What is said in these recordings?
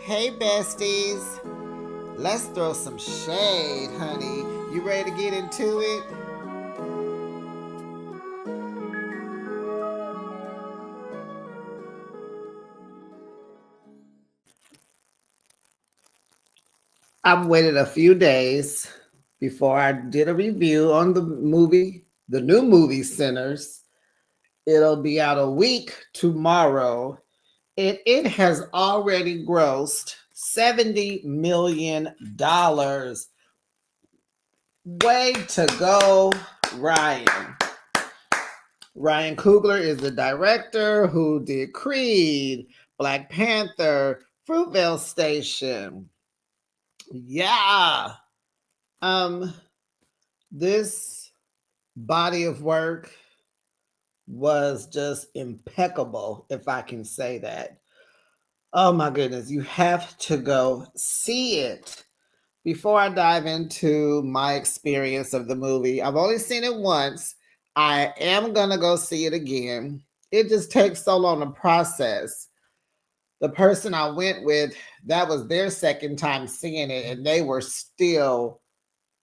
Hey, besties. Let's throw some shade, honey. You ready to get into it? I've waited a few days before I did a review on the new movie Sinners. It'll be out a week tomorrow. It has already grossed $70 million. Way to go, Ryan. Ryan Coogler is the director who did Creed, Black Panther, Fruitvale Station. Yeah. Um, this body of work was just impeccable, if I can say that. Oh my goodness, you have to go see it. Before I dive into my experience of the movie, I've only seen it once. I am going to go see it again. It just takes so long to process. The person I went with, that was their second time seeing it, and they were still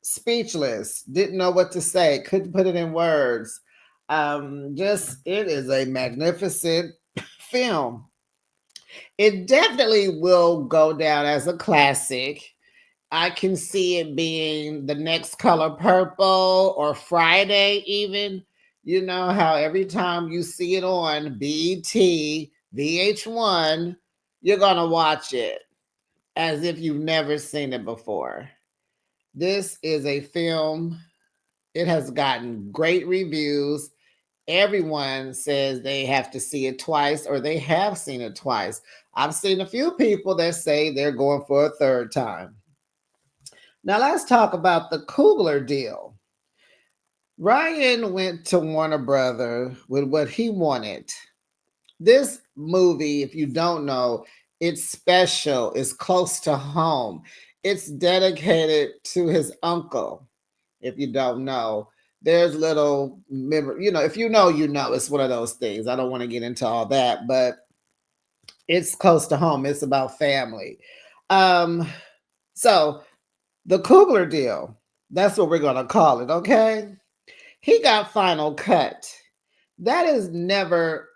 speechless, didn't know what to say, couldn't put it in words. Just, it is a magnificent film. It definitely will go down as a classic. I can see it being the next color purple or Friday, even. You know how every time you see it on BET, VH1, you're going to watch it as if you've never seen it before. This is a film, it has gotten great reviews. Everyone says they have to see it twice or they have seen it twice. I've seen a few people that say they're going for a third time. Now let's talk about the Coogler deal. Ryan went to Warner Brother with what he wanted. This movie, if you don't know, it's special, it's close to home. It's dedicated to his uncle. If you don't know, there's little if you know, you know, it's one of those things. I don't want to get into all that, but it's close to home. It's about family. Um, so the Coogler deal, that's what we're going to call it, okay? He got final cut. That is never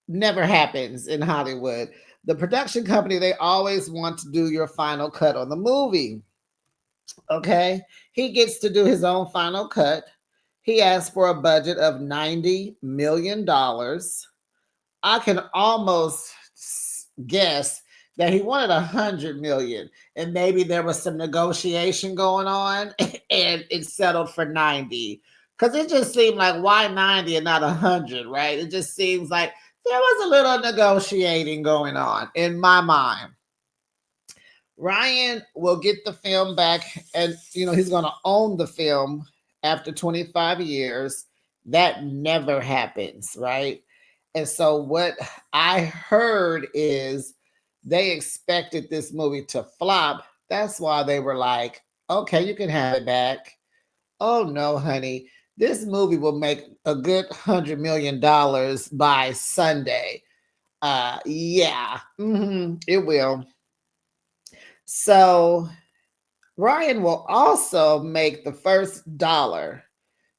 happens in Hollywood. The production company, they always want to do your final cut on the movie. Okay? He gets to do his own final cut. He asked for a budget of $90 million. I can almost guess that he wanted 100 million, and maybe there was some negotiation going on and it settled for 90, because it just seemed like, why 90 and not 100, right? It just seems like there was a little negotiating going on in my mind. Ryan will get the film back, and he's going to own the film after 25 years. That never happens, right? And so what I heard is they expected this movie to flop. That's why they were like, okay, you can have it back. Oh no, honey. This movie will make a good $100 million by Sunday. Yeah, it will. So Ryan will also make the first dollar.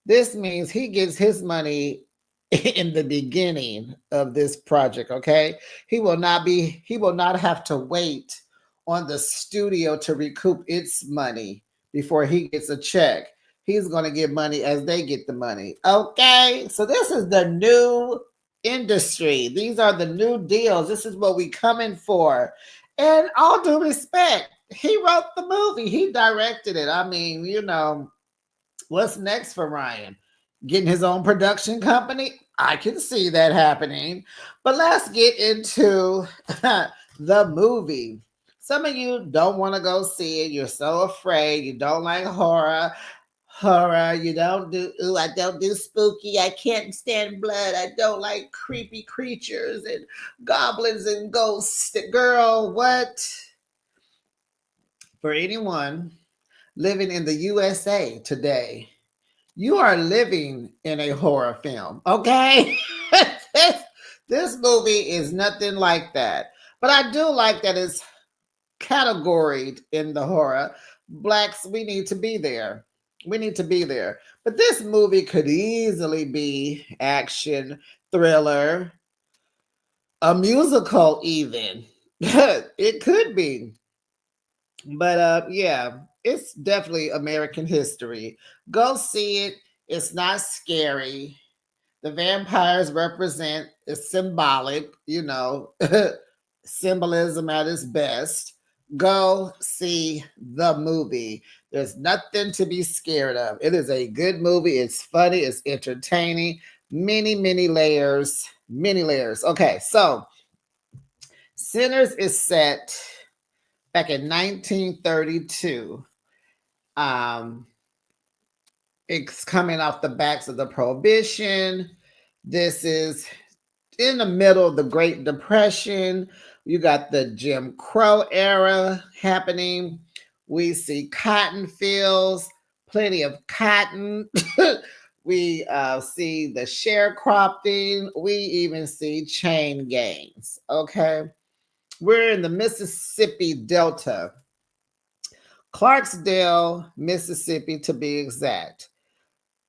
This means he gets his money in the beginning of this project, okay? He will not have to wait on the studio to recoup its money before he gets a check. He's going to get money as they get the money. Okay? So this is the new industry. These are the new deals. This is what we coming for. And all due respect, he wrote the movie. He directed it. I mean, what's next for Ryan? Getting his own production company? I can see that happening. But let's get into the movie. Some of you don't want to go see it. You're so afraid. You don't like horror. You don't do, ooh, I don't do spooky. I can't stand blood. I don't like creepy creatures and goblins and ghosts. Girl, what? For anyone living in the USA today, you are living in a horror film, okay? this, this movie is nothing like that. But I do like that it's categoried in the horror. Blacks, we need to be there. We need to be there. But this movie could easily be action, thriller, a musical, even. It could be. But yeah, it's definitely American history. Go see it. It's not scary. The vampires represent is symbolic, symbolism at its best. Go see the movie. There's nothing to be scared of. It is a good movie. It's funny, it's entertaining, many layers, many layers. Okay, so Sinners is set back in 1932. Um, it's coming off the backs of the Prohibition. This is in the middle of the Great Depression. You got the Jim Crow era happening. We see cotton fields, plenty of cotton. We see the sharecropping. We even see chain gangs. Okay. We're in the Mississippi Delta, Clarksdale, Mississippi to be exact.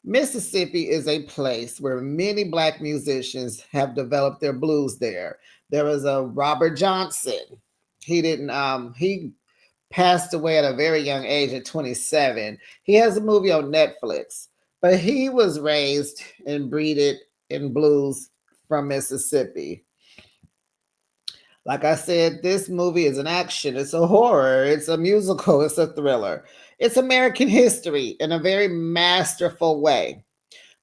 Mississippi is a place where many black musicians have developed their blues there. There was a Robert Johnson. He passed away at a very young age at 27. He has a movie on Netflix, but he was raised and breeded in blues from Mississippi. Like I said, this movie is an action, it's a horror, it's a musical, it's a thriller. It's American history in a very masterful way.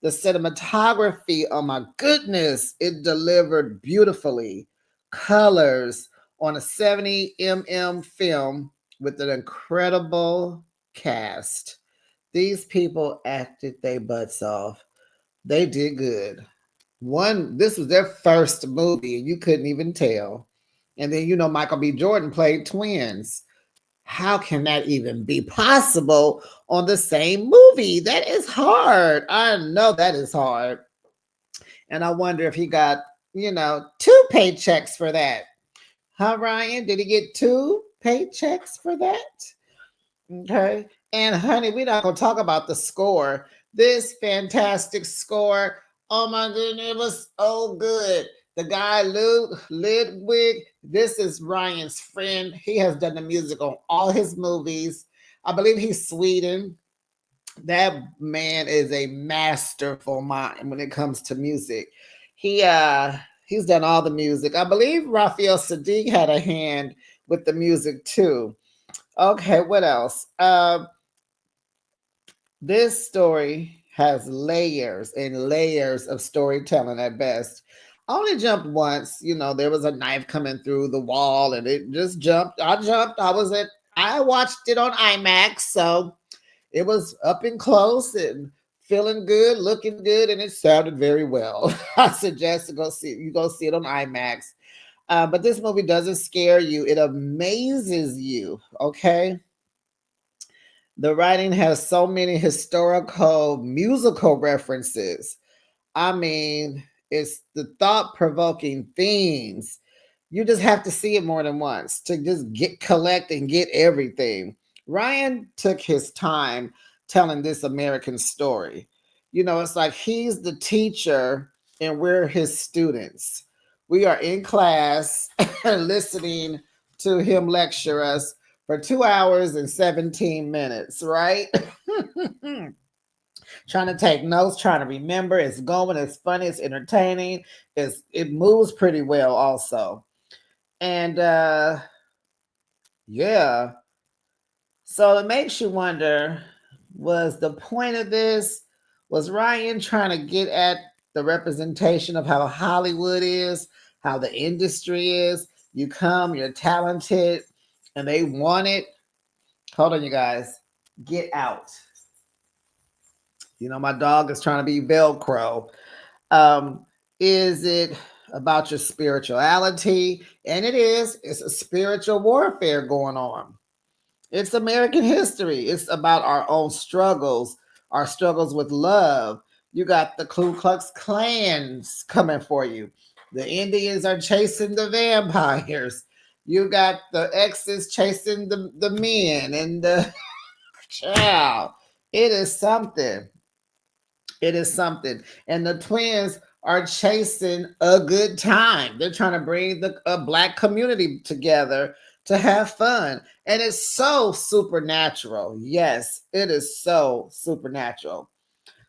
The cinematography, oh my goodness, it delivered beautifully. Colors on a 70 mm film with an incredible cast. These people acted their butts off. They did good. This was their first movie, and you couldn't even tell. And then, Michael B. Jordan played twins. How can that even be possible on the same movie? That is hard. I know that is hard. And I wonder if he got, two paychecks for that. Huh, Ryan? Did he get two paychecks for that? Okay. And honey, we're not gonna talk about the score. This fantastic score. Oh my goodness, it was so good. The guy Luke Ludwig, this is Ryan's friend. He has done the music on all his movies. I believe he's Sweden. That man is a masterful mind when it comes to music. He's done all the music. I believe Raphael Sadiq had a hand with the music too. Okay, what else? This story has layers and layers of storytelling at best. I only jumped once. There was a knife coming through the wall and it just jumped. I jumped. I watched it on IMAX. So it was up and close and feeling good, looking good, and it sounded very well. I suggest to go see it on IMAX. But this movie doesn't scare you. It amazes you. Okay. The writing has so many historical musical references. I mean, it's the thought provoking themes. You just have to see it more than once to just collect and get everything. Ryan took his time telling this American story. It's like he's the teacher and we're his students. We are in class listening to him lecture us for 2 hours and 17 minutes, right? Trying to take notes, trying to remember. It's going, it's funny, it's entertaining. It moves pretty well also. And yeah. So it makes you wonder, was the point of this, was Ryan trying to get at the representation of how Hollywood is, how the industry is? You're talented, and they want it. Hold on, you guys. Get out. My dog is trying to be Velcro. Um, is it about your spirituality? And it is. It's a spiritual warfare going on. It's American history. It's about our own struggles, our struggles with love. You got the Ku Klux Klans coming for you. The Indians are chasing the vampires. You got the exes chasing the men and the child. It is something. It is something. And the twins are chasing a good time. They're trying to bring the black community together to have fun. And it's so supernatural. Yes, it is so supernatural.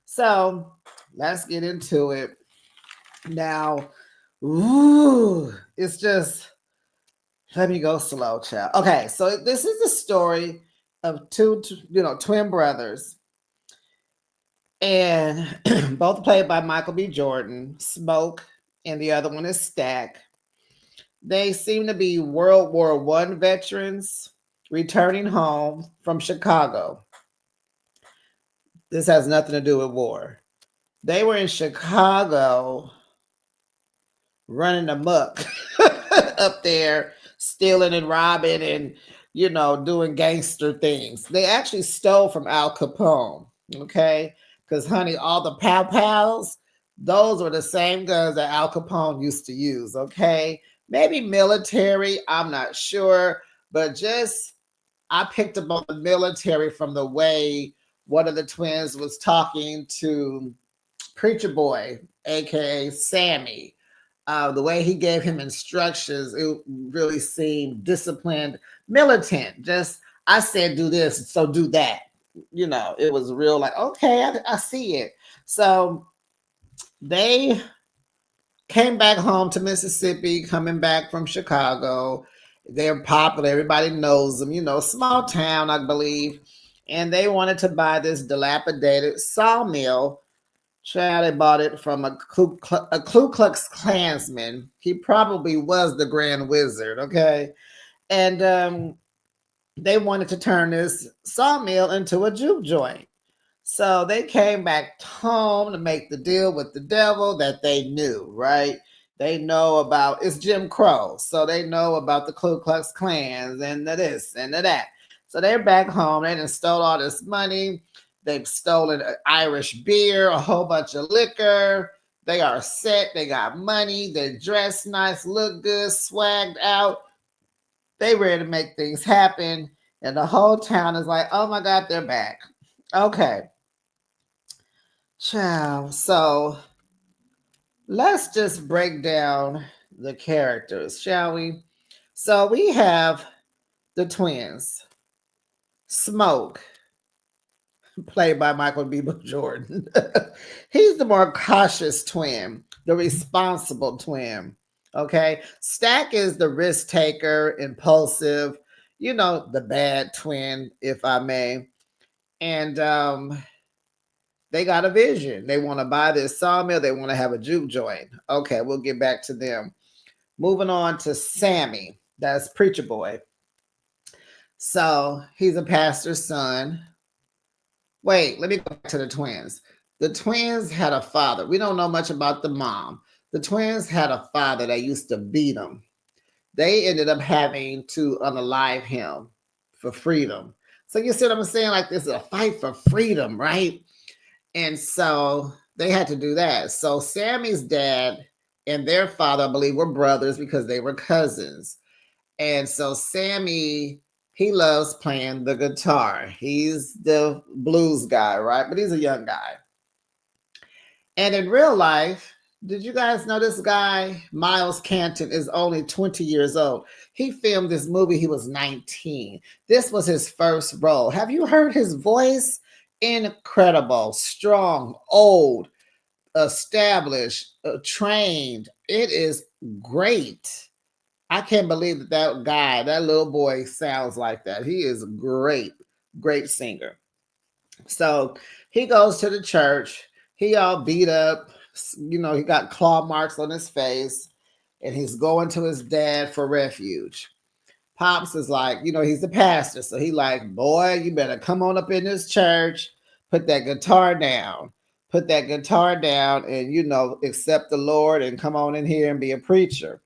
So let's get into it. Now, ooh, it's just, let me go slow, child. Okay, so this is the story of two, twin brothers, and both played by Michael B. Jordan, Smoke, and the other one is Stack. They seem to be World War One veterans returning home from Chicago. This has nothing to do with war. They were in Chicago running amok up there, stealing and robbing and, doing gangster things. They actually stole from Al Capone, okay? Because, honey, all the pow pows, those were the same guns that Al Capone used to use, okay? Maybe military, I'm not sure, but just I picked up on the military from the way one of the twins was talking to Preacher Boy, aka Sammy. The way he gave him instructions, it really seemed disciplined, militant. Just, I said, do this, so do that. It was real like, okay, I see it. So they came back home to Mississippi, coming back from Chicago. They're popular. Everybody knows them, small town, I believe. And they wanted to buy this dilapidated sawmill. Child, they bought it from a Ku Klux Klansman. He probably was the Grand Wizard, okay? And they wanted to turn this sawmill into a juke joint. So they came back home to make the deal with the devil that they knew, right? They know about, it's Jim Crow, so they know about the Ku Klux Klans and the this and the that. So they're back home. They done stole all this money. They've stolen Irish beer, a whole bunch of liquor. They are set. They got money. They dress nice, look good, swagged out. They ready to make things happen. And the whole town is like, oh my God, they're back. Okay. Ciao. So let's just break down the characters, shall we? So we have the twins. Smoke, played by Michael B. Jordan. He's the more cautious twin, the responsible twin. Okay. Stack is the risk taker, impulsive, the bad twin, if I may. And they got a vision. They want to buy this sawmill. They want to have a juke joint. Okay, we'll get back to them. Moving on to Sammy. That's Preacher Boy. So he's a pastor's son. Wait, let me go back to the twins. The twins had a father. We don't know much about the mom. The twins had a father that used to beat them. They ended up having to unalive him for freedom. So you see what I'm saying? Like, this is a fight for freedom, right? And so they had to do that. So Sammy's dad and their father, I believe, were brothers because they were cousins. And so Sammy, he loves playing the guitar. He's the blues guy, right? But he's a young guy. And in real life, did you guys know this guy, Miles Canton, is only 20 years old? He filmed this movie, he was 19. This was his first role. Have you heard his voice? Incredible, strong, old, established, trained. It is great. I can't believe that guy, that little boy, sounds like that. He is great, great singer. So he goes to the church. He all beat up. He got claw marks on his face, and he's going to his dad for refuge. Pops is like, he's the pastor. So he like, boy, you better come on up in this church, put that guitar down. Put that guitar down and, accept the Lord and come on in here and be a preacher.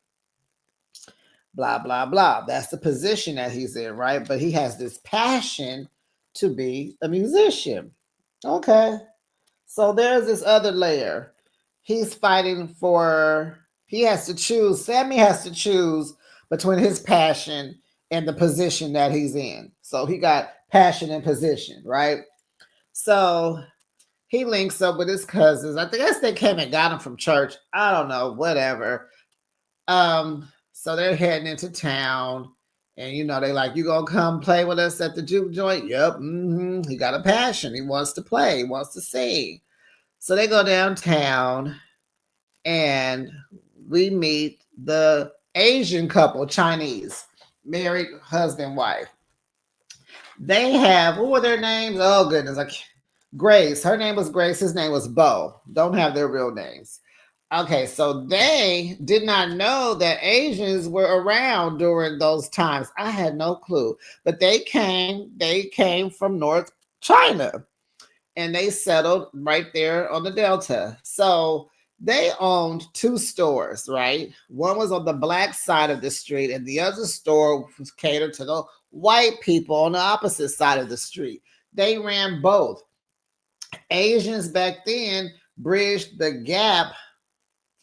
Blah, blah, blah. That's the position that he's in, right? But he has this passion to be a musician. Okay. So there's this other layer. He has to choose, Sammy has to choose between his passion and the position that he's in. So he got passion and position, right? So he links up with his cousins. I guess they came and got him from church. I don't know, whatever. So they're heading into town, and they like, you gonna come play with us at the juke joint? Yep. He got a passion. He wants to play. He wants to sing. So they go downtown, and we meet the Asian couple, Chinese, married husband, wife. They have, what were their names? Oh goodness, Grace. Her name was Grace. His name was Bo. Don't have their real names. Okay, so they did not know that Asians were around during those times. I had no clue. But they came from North China, and they settled right there on the Delta. So they owned two stores, right? One was on the black side of the street, and the other store was catered to the white people on the opposite side of the street. They ran both. Asians back then bridged the gap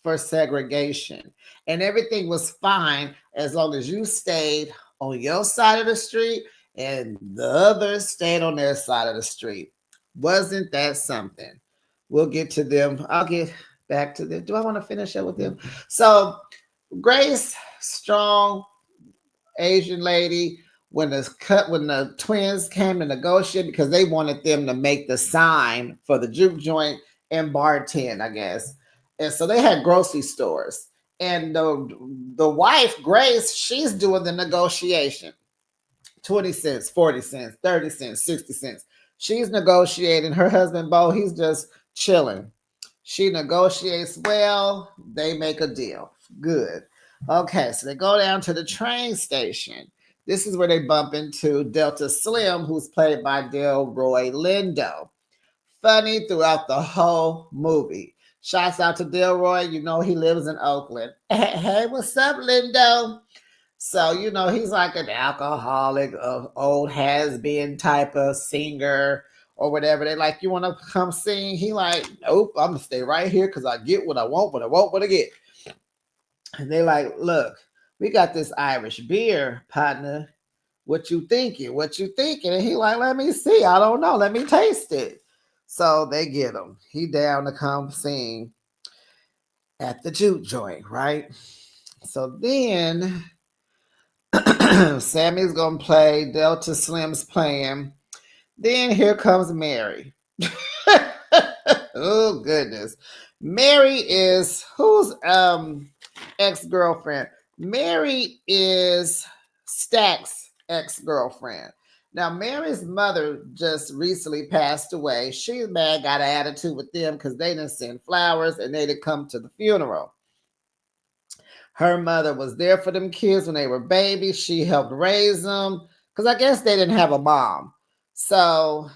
for segregation, and everything was fine as long as you stayed on your side of the street and the others stayed on their side of the street. Wasn't that something? We'll get to them. I'll get back to them. Do I want to finish up with them? So Grace, strong Asian lady, when the twins came to negotiate, because they wanted them to make the sign for the juke joint and bar 10, I guess. And so they had grocery stores. And the wife, Grace, she's doing the negotiation. 20 cents, 40 cents, 30 cents, 60 cents. She's negotiating. Her husband, Bo, he's just chilling. She negotiates well. They make a deal. Good. Okay, so they go down to the train station. This is where they bump into Delta Slim, who's played by Delroy Lindo. Funny throughout the whole movie. Shouts out to Delroy. He lives in Oakland. Hey, what's up, Lindo? So, he's like an alcoholic, old has-been type of singer or whatever. They like, you want to come sing? He like, nope, I'm going to stay right here because I get what I want, but I won't what I get. And they like, look, we got this Irish beer, partner. What you thinking? What you thinking? And he like, let me see. I don't know. Let me taste it. So they get him. He down to come sing at the juke joint, right? So then Sammy's gonna play, Delta Slim's playing. Then here comes Mary. Oh goodness. Mary is who's ex-girlfriend? Mary is Stack's ex-girlfriend. Now, Mary's mother just recently passed away. She's mad, got an attitude with them because they didn't send flowers and they didn't come to the funeral. Her mother was there for them kids when they were babies. She helped raise them because I guess they didn't have a mom. So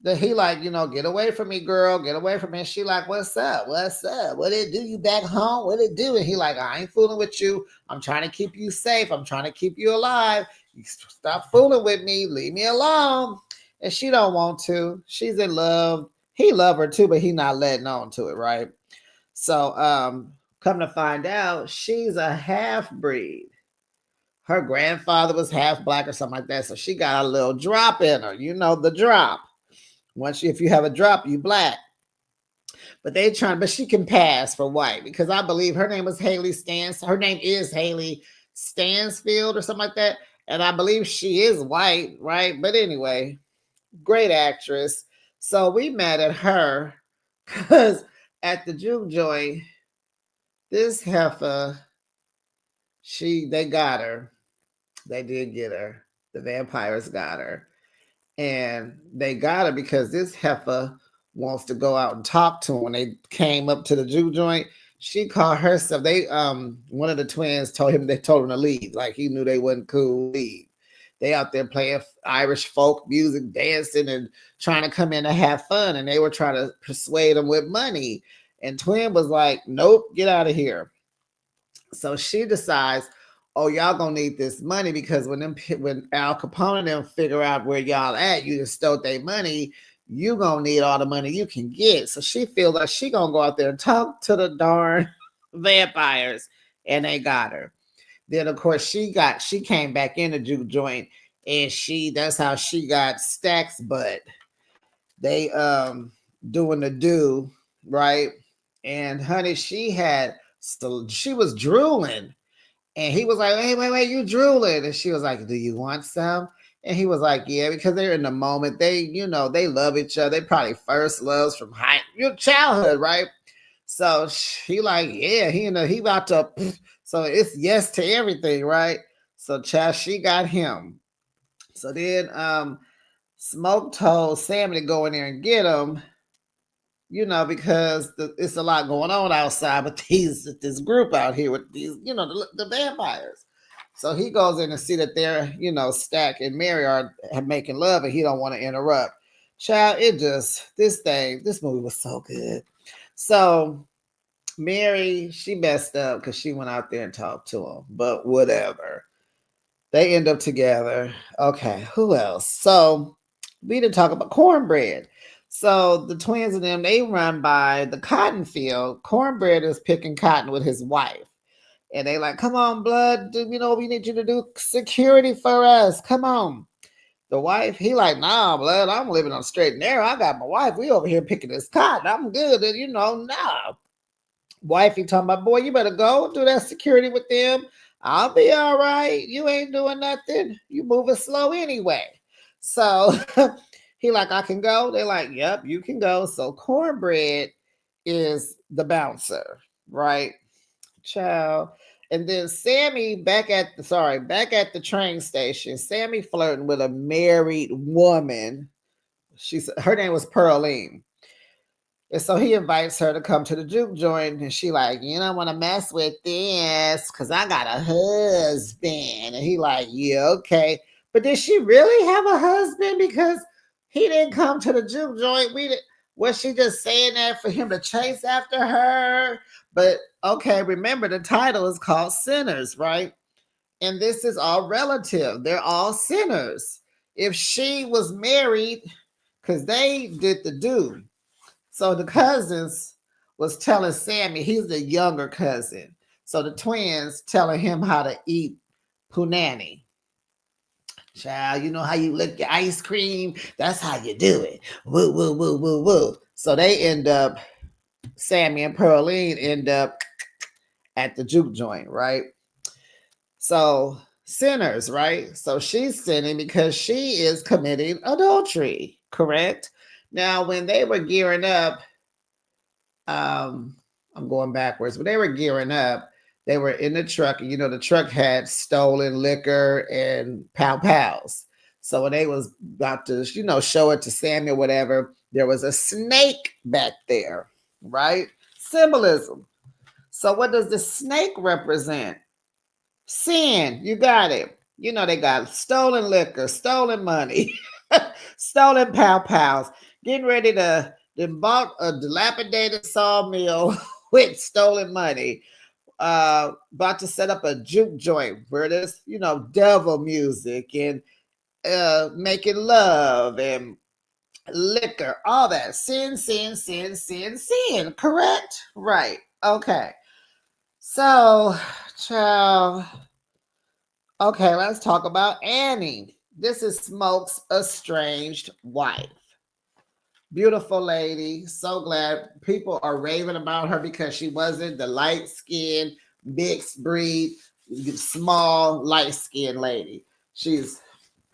he like, get away from me, girl. Get away from me. And she like, what's up? What's up? What it do? You back home? What it do? And he like, I ain't fooling with you. I'm trying to keep you safe. I'm trying to keep you alive. You stop fooling with me. Leave me alone. And she don't want to. She's in love. He love her too, but he not letting on to it, right? So come to find out, she's a half breed. Her grandfather was half black or something like that. So she got a little drop in her. The drop. If you have a drop, you black. But she can pass for white because I believe her name was Haley Stans. Her name is Haley Stansfield or something like that. And I believe she is white, right? But anyway, great actress. So we met at her because at the juke joint, this heifer, they got her. They did get her. The vampires got her. And they got her because this heifer wants to go out and talk to him. When they came up to the juke joint, she called herself. One of the twins told him to leave. Like he knew they wasn't cool. Leave. They out there playing Irish folk music, dancing, and trying to come in to have fun. And they were trying to persuade them with money. And Twin was like, nope, get out of here. So she decides, oh, y'all gonna need this money because when Al Capone and them figure out where y'all at, you just stole their money, you gonna need all the money you can get. So she feels like she gonna go out there and talk to the darn vampires, and they got her. Then of course she came back in the juke joint, and that's how she got Stacks butt. They doing the do, right? And honey, she was drooling. And he was like, "Hey, wait, you drooling?" And she was like, "Do you want some?" And he was like, "Yeah," because they're in the moment. They love each other. They probably first loves from your childhood, right? So he like, yeah, he about to. So it's yes to everything, right? So child, she got him. So then Smoke told Sammy to go in there and get him, because it's a lot going on outside with this group out here with these, the vampires. So he goes in and see that they're, Stack and Mary are making love, and he don't want to interrupt. Child, this movie was so good. So Mary, she messed up because she went out there and talked to him, but whatever. They end up together. Okay, who else? So we didn't talk about Cornbread. So the twins and them, they run by the cotton field. Cornbread is picking cotton with his wife. And they like, come on, blood. We need you to do security for us. Come on. The wife, he like, nah, blood. I'm living on straight and narrow. I got my wife. We over here picking this cotton. I'm good. And nah. Wifey talking about, boy, you better go do that security with them. I'll be all right. You ain't doing nothing. You moving slow anyway. So he like, I can go. They're like, yep, you can go. So Cornbread is the bouncer, right? Child. And then Sammy back at the train station. Sammy flirting with a married woman. Her name was Pearline. And so he invites her to come to the juke joint, and she like, you don't want to mess with this because I got a husband. And he like, yeah, okay. But did she really have a husband? Because he didn't come to the juke joint. Was she just saying that for him to chase after her? But okay, remember the title is called Sinners, right? And this is all relative. They're all sinners. If she was married, because they did the do. So the cousins was telling Sammy, he's the younger cousin. So the twins telling him how to eat punani. Child, you know how you lick your ice cream? That's how you do it. Woo, woo, woo, woo, woo. So Sammy and Pearline end up at the juke joint, right? So sinners, right? So she's sinning because she is committing adultery, correct? Now, when they were gearing up, um, I'm going backwards. When they were gearing up, they were in the truck, and the truck had stolen liquor and pow pows. So when they was about to, show it to Sammy or whatever, there was a snake back there, right? Symbolism. So what does the snake represent? Sin. You got it. They got stolen liquor, stolen money, stolen pow pows, getting ready to then bought a dilapidated sawmill with stolen money. About to set up a juke joint where there's, devil music and making love and liquor, all that. Sin, sin, sin, sin, sin. Correct? Right. Okay. So, child. Okay, let's talk about Annie. This is Smoke's estranged wife. Beautiful lady. So glad people are raving about her because she wasn't the light skinned, mixed breed, small, light skinned lady. She's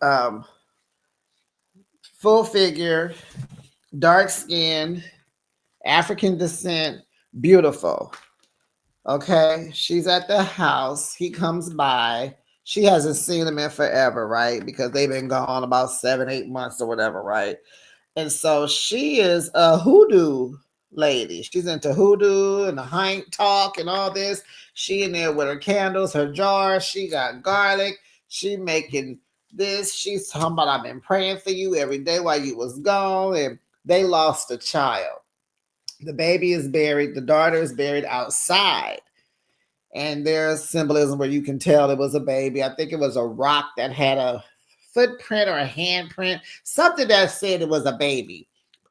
um, full figure, dark skin, African descent, beautiful. Okay, she's at the house. He comes by. She hasn't seen him in forever, right? Because they've been gone about 7, 8 months or whatever, right? And so she is a hoodoo lady. She's into hoodoo and the Hank talk and all this. She in there with her candles, her jars. She got garlic. She making this. She's talking about, I've been praying for you every day while you was gone. And they lost a child. The baby is buried. The daughter is buried outside. And there's symbolism where you can tell it was a baby. I think it was a rock that had a footprint or a handprint, something that said it was a baby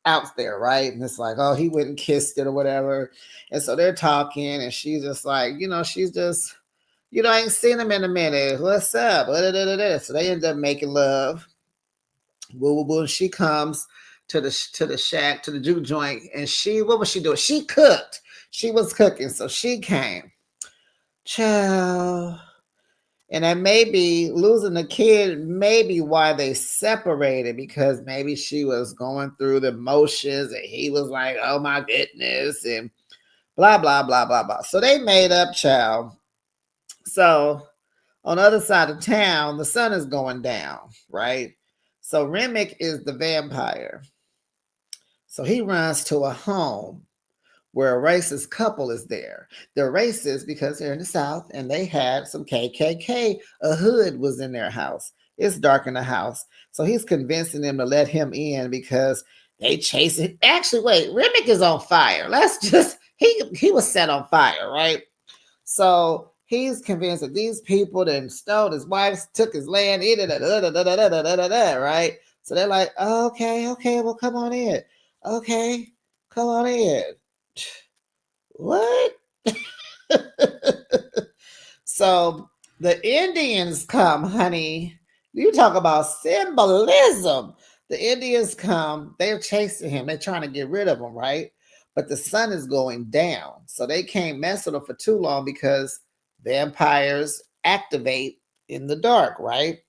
out there, right? And it's like, oh, he went and kissed it or whatever. And so they're talking, and she's just like, she's just, You know, I ain't seen him in a minute. What's up? So they end up making love. Woo woo woo. And she comes to the shack, to the juke joint, and what was she doing? She cooked. She was cooking, so she came. Child. And that may be losing the kid, maybe why they separated, because maybe she was going through the motions and he was like, oh my goodness, and blah, blah, blah, blah, blah. So they made up, child. So on the other side of town, the sun is going down, right? So Remick is the vampire. So he runs to a home where a racist couple is there. They're racist because they're in the South and they had some KKK. A hood was in their house. It's dark in the house. So he's convincing them to let him in because they chase it. Actually, wait, Remick is on fire. He was set on fire, right? So he's convinced that these people then stole his wife, took his land, right? So they're like, okay, well, come on in. Okay, come on in. What? So the Indians come, honey. You talk about symbolism. The Indians come, they're chasing him, they're trying to get rid of him, right? But the sun is going down. So they can't mess with him for too long because vampires activate in the dark, right?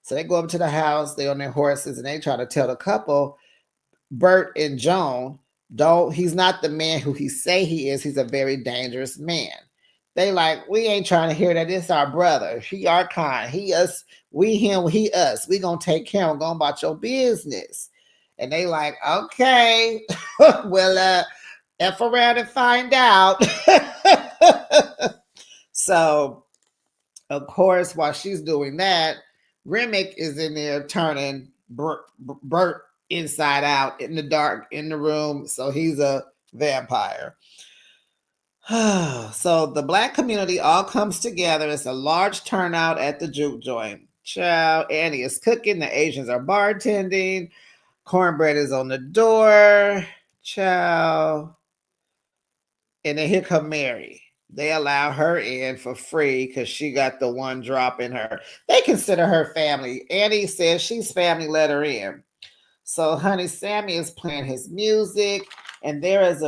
So they go up to the house, they on their horses, and they try to tell the couple, Bert and Joan, don't he's not the man who he say he is. He's a very dangerous man. They like, we ain't trying to hear that. It's our brother. He our kind. He us. We him. He us. We gonna take care of him. Go about your business. And they like, okay, well, f around and find out. So, of course, while she's doing that, Remick is in there turning Bert inside out in the dark in the room. So he's a vampire. So the black community all comes together. It's a large turnout at the juke joint. Chow, Annie is cooking. The Asians are bartending. Cornbread is on the door. Chow. And then here come Mary. They allow her in for free because she got the one drop in her. They consider her family. Annie says she's family, let her in. So, honey, Sammy is playing his music, and there is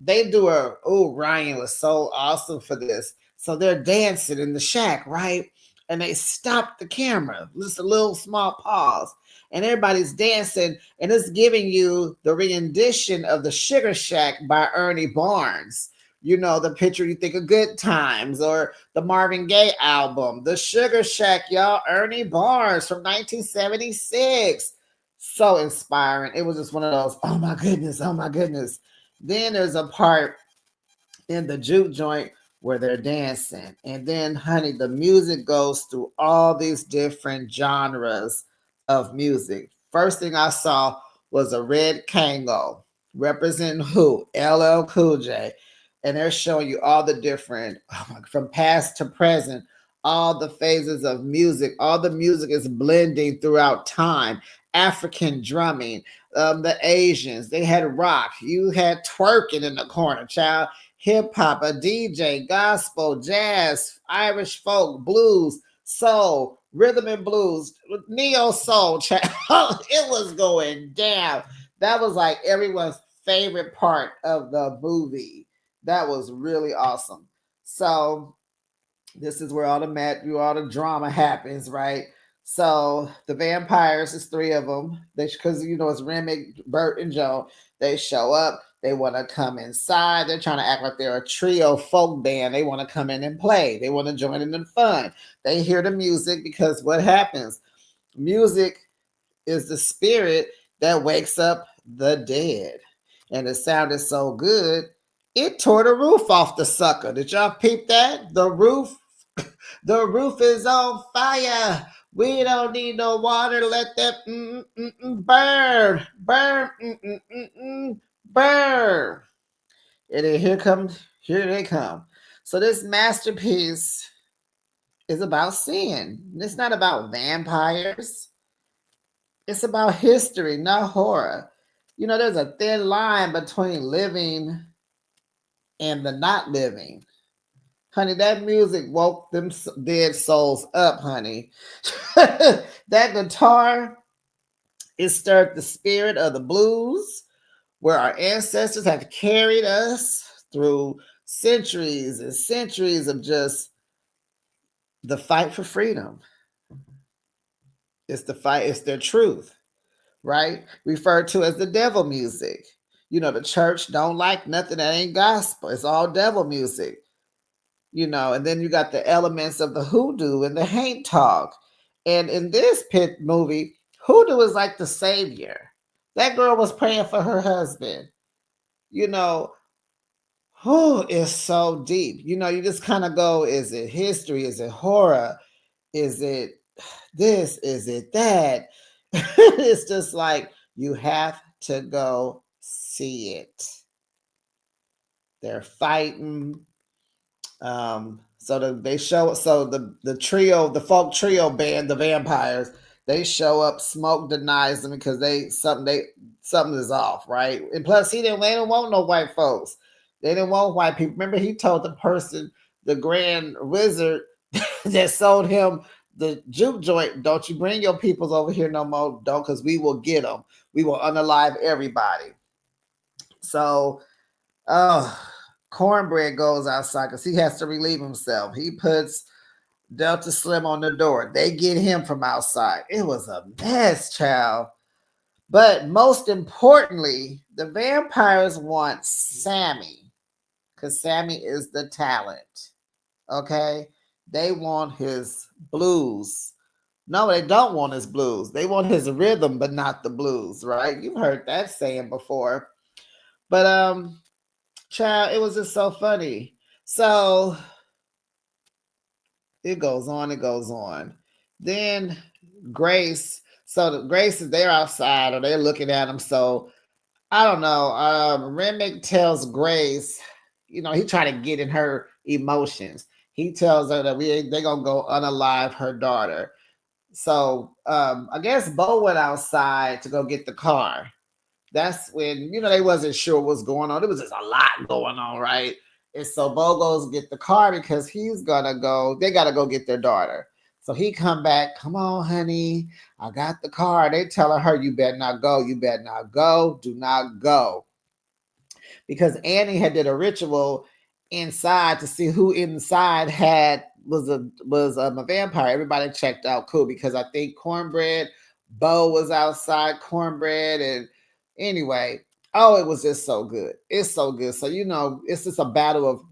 they do Ryan was so awesome for this. So they're dancing in the shack, right? And they stop the camera, just a little small pause, and everybody's dancing, and it's giving you the rendition of the Sugar Shack by Ernie Barnes. You know, the picture you think of Good Times or the Marvin Gaye album, the Sugar Shack, y'all, Ernie Barnes from 1976. So inspiring. It was just one of those, oh my goodness, oh my goodness. Then there's a part in the juke joint where they're dancing. And then, honey, the music goes through all these different genres of music. First thing I saw was a red Kango representing who? LL Cool J. And they're showing you all the different, from past to present, all the phases of music. All the music is blending throughout time. African drumming, the Asians, they had rock. You had twerking in the corner, child. Hip hop, a DJ, gospel, jazz, Irish folk, blues, soul, rhythm and blues, neo soul, child. It was going down. That was like everyone's favorite part of the movie. That was really awesome. So this is where all the drama happens, right? So the vampires, is three of them. Because it's Remick, Bert, and Joe. They show up. They want to come inside. They're trying to act like they're a trio folk band. They want to come in and play. They want to join in the fun. They hear the music because what happens? Music is the spirit that wakes up the dead. And it sounded so good, it tore the roof off the sucker. Did y'all peep that? The roof is on fire. We don't need no water. Let that burn, burn. And then here they come. So this masterpiece is about sin. It's not about vampires. It's about history, not horror. There's a thin line between living and the not living. Honey, that music woke them dead souls up, honey. That guitar, it stirred the spirit of the blues, where our ancestors have carried us through centuries and centuries of just the fight for freedom. It's the fight, it's their truth, right? Referred to as the devil music. You know, the church don't like nothing that ain't gospel. It's all devil music, you know, and then you got the elements of the hoodoo and the haint talk. And in this pit movie, hoodoo is like the savior. That girl was praying for her husband. You know, oh, it's so deep. You know, you just kind of go, is it history? Is it horror? Is it this? Is it that? It's just like you have to go see it. They're fighting. They show the trio, the folk trio band, the vampires, they show up. Smoke denies them because something is off, right? And plus, they didn't want no white folks. They didn't want white people. Remember, he told the person, the grand wizard that sold him the juke joint, don't you bring your peoples over here no more, don't, because we will get them. We will unalive everybody. So, oh, Cornbread goes outside because he has to relieve himself. He puts Delta Slim on the door. They get him from outside. It was a mess, child. But most importantly, the vampires want Sammy because Sammy is the talent. Okay? They want his blues. No, they don't want his blues. They want his rhythm, but not the blues, right? You've heard that saying before. But child, it was just so funny. So it goes on, it goes on. Then Grace, Grace is there outside or they're looking at him. So I don't know. Remick tells Grace, you know, he trying to get in her emotions. He tells her that they're gonna go unalive her daughter. So I guess Bo went outside to go get the car. That's when, you know, they wasn't sure what's going on. There was just a lot going on, right? And so Bo goes get the car because he's gonna go. They gotta go get their daughter. So he come back. Come on, honey. I got the car. They telling her, you better not go. You better not go. Do not go. Because Annie had did a ritual inside to see who inside was a vampire. Everybody checked out cool because I think Cornbread, Bo was outside, Cornbread, and anyway, oh, it was just so good. It's so good. So you know, it's just a battle of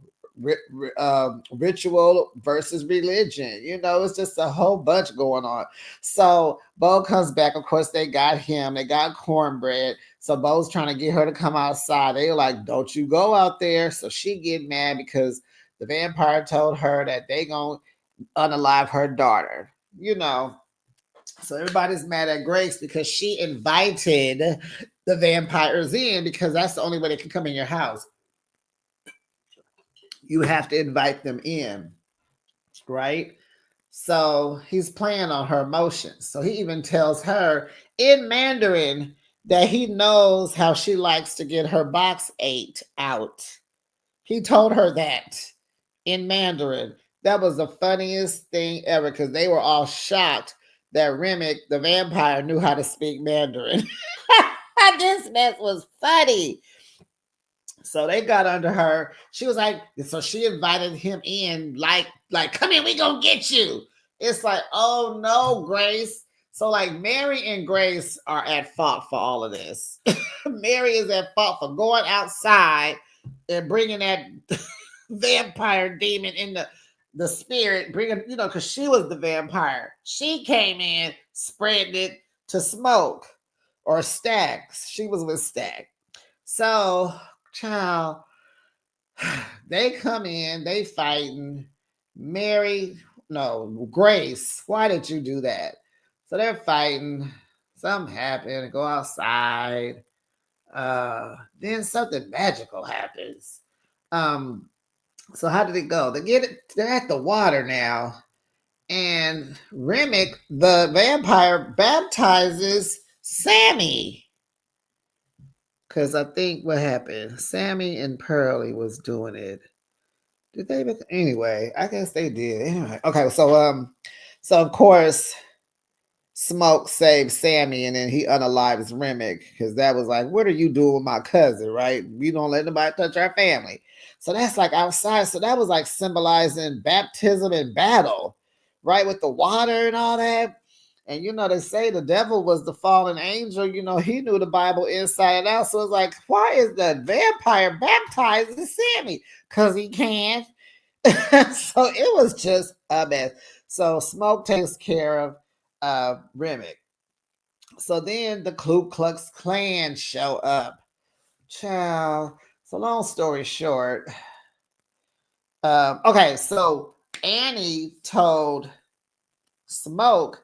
ritual versus religion. You know, it's just a whole bunch going on. So Bo comes back. Of course, they got him. They got Cornbread. So Bo's trying to get her to come outside. They're like, "Don't you go out there." So she get mad because the vampire told her that they gonna unalive her daughter. You know, so everybody's mad at Grace because she invited the vampires in because that's the only way they can come in your house. You have to invite them in, right? So he's playing on her emotions. So he even tells her in Mandarin that he knows how she likes to get her box ate out. He told her that in Mandarin. That was the funniest thing ever because they were all shocked that Remick, the vampire, knew how to speak Mandarin. This mess was funny. So they got under her. She was like, so she invited him in, like, come in, we gonna get you. It's like, oh no, Grace. So like Mary and Grace are at fault for all of this. Mary is at fault for going outside and bringing that vampire demon in the spirit, bringing, you know, because she was the vampire. She came in, spreading it to Smoke or Stacks. She was with Stack. So, child, they come in, they fighting. Mary, no, Grace, why did you do that? So they're fighting. Something happened. Go outside. Then something magical happens. Um, so how did it go? They're at the water now, and Remick, the vampire, baptizes Sammy. Because I think what happened, Sammy and Pearlie was doing it. Did they? Anyway, I guess they did. Anyway, okay. So of course, Smoke saved Sammy, and then he unalives Remick because that was like, what are you doing with my cousin? Right? We don't let nobody touch our family. So that's like outside. So that was like symbolizing baptism and battle, right? With the water and all that. And they say the devil was the fallen angel. He knew the Bible inside and out. So it's like, why is the vampire baptizing Sammy? Because he can. So it was just a mess. So Smoke takes care of Remick. So then the Ku Klux Klan show up. Child. So long story short, okay, so Annie told Smoke,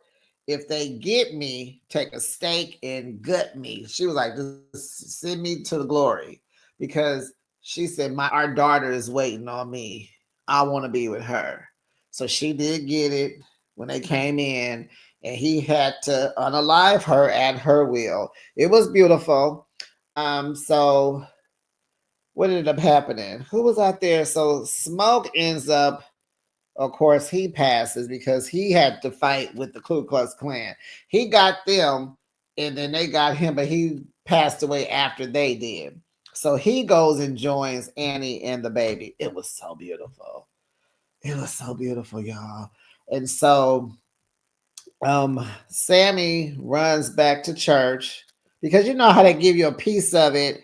if they get me, take a stake and gut me. She was like, just send me to the glory. Because she said, our daughter is waiting on me. I want to be with her. So she did get it when they came in, and he had to unalive her at her will. It was beautiful. So what ended up happening? Who was out there? So Smoke ends up, of course, he passes because he had to fight with the Ku Klux Klan. He got them, and then they got him, but he passed away after they did. So he goes and joins Annie and the baby. It was so beautiful. It was so beautiful, y'all. And so Sammy runs back to church because you know how they give you a piece of it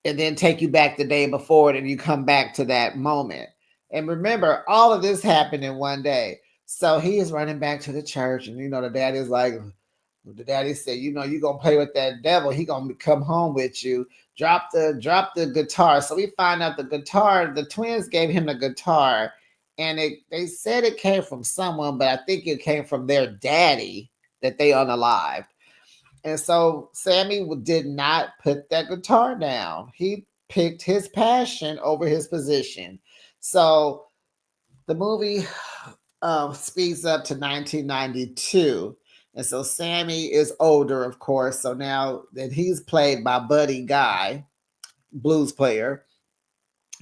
and then take you back the day before it and you come back to that moment. And remember, all of this happened in one day. So he is running back to the church, and the daddy's like, the daddy said, you're gonna play with that devil, he gonna come home with you. Drop the guitar. So we find out the guitar, the twins gave him the guitar, and they said it came from someone, but I think it came from their daddy that they unalived. And so Sammy did not put that guitar down. He picked his passion over his position. So the movie speeds up to 1992. And so Sammy is older, of course. So now that he's played by Buddy Guy, blues player,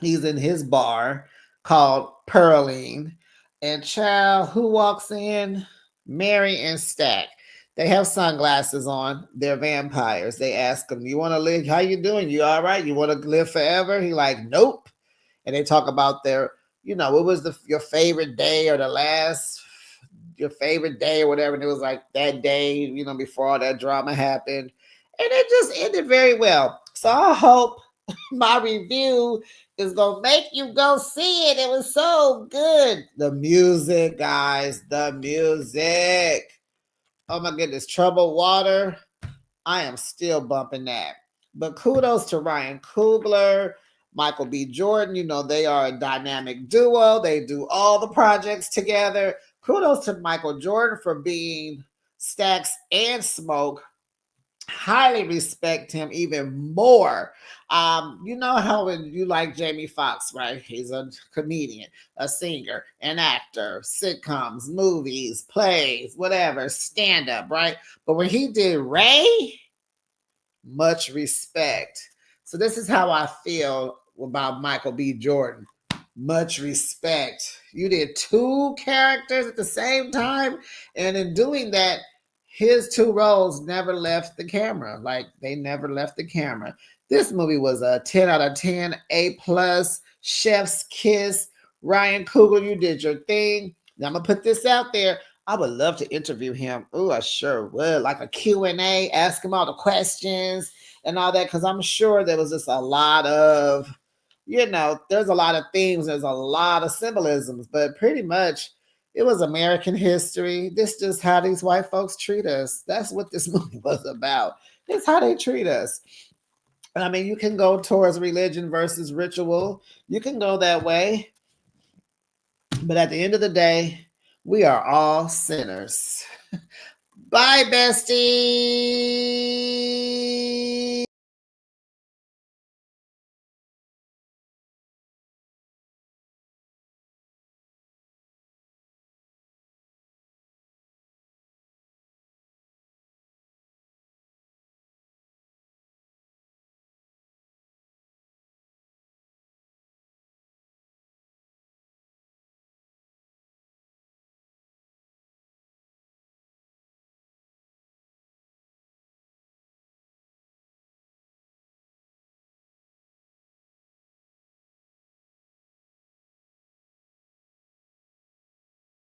he's in his bar called Pearline. And child, who walks in? Mary and Stack. They have sunglasses on. They're vampires. They ask him, "You want to live? How you doing? You all right? You want to live forever?" He like, "Nope." And they talk about what was your favorite day or your favorite day or whatever. And it was like that day, before all that drama happened. And it just ended very well. So I hope my review is gonna make you go see it. It was so good. The music, guys, the music. Oh my goodness, Troubled Water. I am still bumping that. But kudos to Ryan Coogler, Michael B. Jordan. They are a dynamic duo. They do all the projects together. Kudos to Michael Jordan for being Stax and Smoke. Highly respect him even more. You know how when you like Jamie Foxx, right? He's a comedian, a singer, an actor, sitcoms, movies, plays, whatever, stand up, right? But when he did Ray, much respect. So this is how I feel about Michael B. Jordan. Much respect. You did two characters at the same time, and in doing that, his two roles never left the camera. Like they never left the camera. This movie was a 10 out of 10, A plus, chef's kiss. Ryan Coogler, you did your thing. Now I'm gonna put this out there. I would love to interview him. Oh, I sure would. Like a Q&A, ask him all the questions and all that, because I'm sure there was just a lot of, there's a lot of themes, there's a lot of symbolisms, but pretty much it was American history. This just how these white folks treat us. That's what this movie was about. It's how they treat us. I mean, you can go towards religion versus ritual. You can go that way. But at the end of the day, we are all sinners. Bye, bestie.